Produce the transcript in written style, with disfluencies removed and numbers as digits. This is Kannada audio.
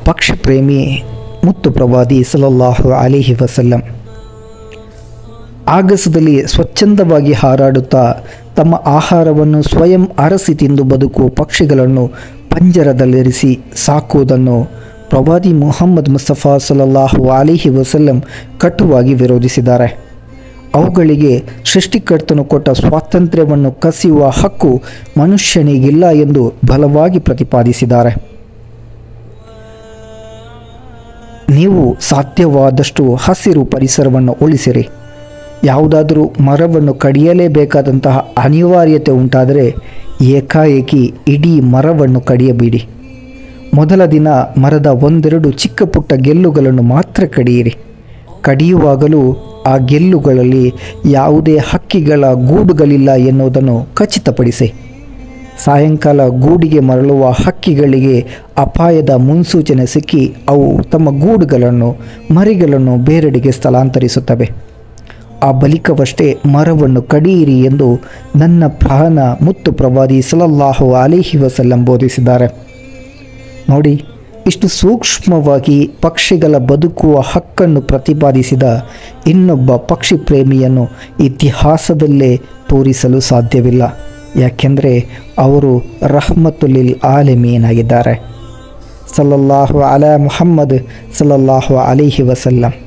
ಪಕ್ಷಿ ಪ್ರೇಮಿ ಮುತ್ತು ಪ್ರವಾದಿ ಸಲ್ಲಲ್ಲಾಹು ಅಲೈಹಿ ವಸಲ್ಲಂ ಆಗಸದಲ್ಲಿ ಸ್ವಚ್ಛಂದವಾಗಿ ಹಾರಾಡುತ್ತಾ ತಮ್ಮ ಆಹಾರವನ್ನು ಸ್ವಯಂ ಅರಸಿ ತಿಂದು ಬದುಕುವ ಪಕ್ಷಿಗಳನ್ನು ಪಂಜರದಲ್ಲಿರಿಸಿ ಸಾಕುವುದನ್ನು ಪ್ರವಾದಿ ಮುಹಮ್ಮದ್ ಮುಸ್ತಫಾ ಸಲ್ಲಲ್ಲಾಹು ಅಲೈಹಿ ವಸಲ್ಲಂ ಕಟುವಾಗಿ ವಿರೋಧಿಸಿದ್ದಾರೆ. ಅವುಗಳಿಗೆ ಸೃಷ್ಟಿಕರ್ತನು ಕೊಟ್ಟ ಸ್ವಾತಂತ್ರ್ಯವನ್ನು ಕಸಿಯುವ ಹಕ್ಕು ಮನುಷ್ಯನಿಗಿಲ್ಲ ಎಂದು ಬಲವಾಗಿ ಪ್ರತಿಪಾದಿಸಿದ್ದಾರೆ. ನೀವು ಸಾಧ್ಯವಾದಷ್ಟು ಹಸಿರು ಪರಿಸರವನ್ನು ಉಳಿಸಿರಿ. ಯಾವುದಾದರೂ ಮರವನ್ನು ಕಡಿಯಲೇಬೇಕಾದಂತಹ ಅನಿವಾರ್ಯತೆ ಉಂಟಾದರೆ ಏಕಾಏಕಿ ಇಡೀ ಮರವನ್ನು ಕಡಿಯಬೇಡಿ. ಮೊದಲ ದಿನ ಮರದ ಒಂದೆರಡು ಚಿಕ್ಕ ಪುಟ್ಟ ಗೆಲ್ಲುಗಳನ್ನು ಮಾತ್ರ ಕಡಿಯಿರಿ. ಕಡಿಯುವಾಗಲೂ ಆ ಗೆಲ್ಲುಗಳಲ್ಲಿ ಯಾವುದೇ ಹಕ್ಕಿಗಳ ಗೂಡುಗಳಿಲ್ಲ ಎನ್ನುವುದನ್ನು ಖಚಿತಪಡಿಸಿ. ಸಾಯಂಕಾಲ ಗೂಡಿಗೆ ಮರಳುವ ಹಕ್ಕಿಗಳಿಗೆ ಅಪಾಯದ ಮುನ್ಸೂಚನೆ ಸಿಕ್ಕಿ ಅವು ತಮ್ಮ ಗೂಡುಗಳನ್ನು ಮರಿಗಳನ್ನು ಬೇರೆಡೆಗೆ ಸ್ಥಳಾಂತರಿಸುತ್ತವೆ. ಆ ಬಳಿಕವಷ್ಟೇ ಮರವನ್ನು ಕಡಿಯಿರಿ ಎಂದು ನನ್ನ ಪ್ರಾಣ ಮುತ್ತು ಪ್ರವಾದಿ ಸಲ್ಲಲ್ಲಾಹು ಅಲೈಹಿ ವಸಲ್ಲಂ ಬೋಧಿಸಿದ್ದಾರೆ. ನೋಡಿ, ಇಷ್ಟು ಸೂಕ್ಷ್ಮವಾಗಿ ಪಕ್ಷಿಗಳ ಬದುಕುವ ಹಕ್ಕನ್ನು ಪ್ರತಿಪಾದಿಸಿದ ಇನ್ನೊಬ್ಬ ಪಕ್ಷಿ ಪ್ರೇಮಿಯನ್ನು ಇತಿಹಾಸದಲ್ಲೇ ತೋರಿಸಲು ಸಾಧ್ಯವಿಲ್ಲ. ಯಾಕೆಂದರೆ ಅವರು ರಹ್ಮತುಲಿಲ್ ಆಲಮೀನ್ ಆಗಿದ್ದಾರೆ. ಸಲ್ಲಲ್ಲಾಹು ಅಲಾ ಮುಹಮ್ಮದ್ ಸಲ್ಲಲ್ಲಾಹು ಅಲೈಹಿ ವಸಲ್ಲಂ.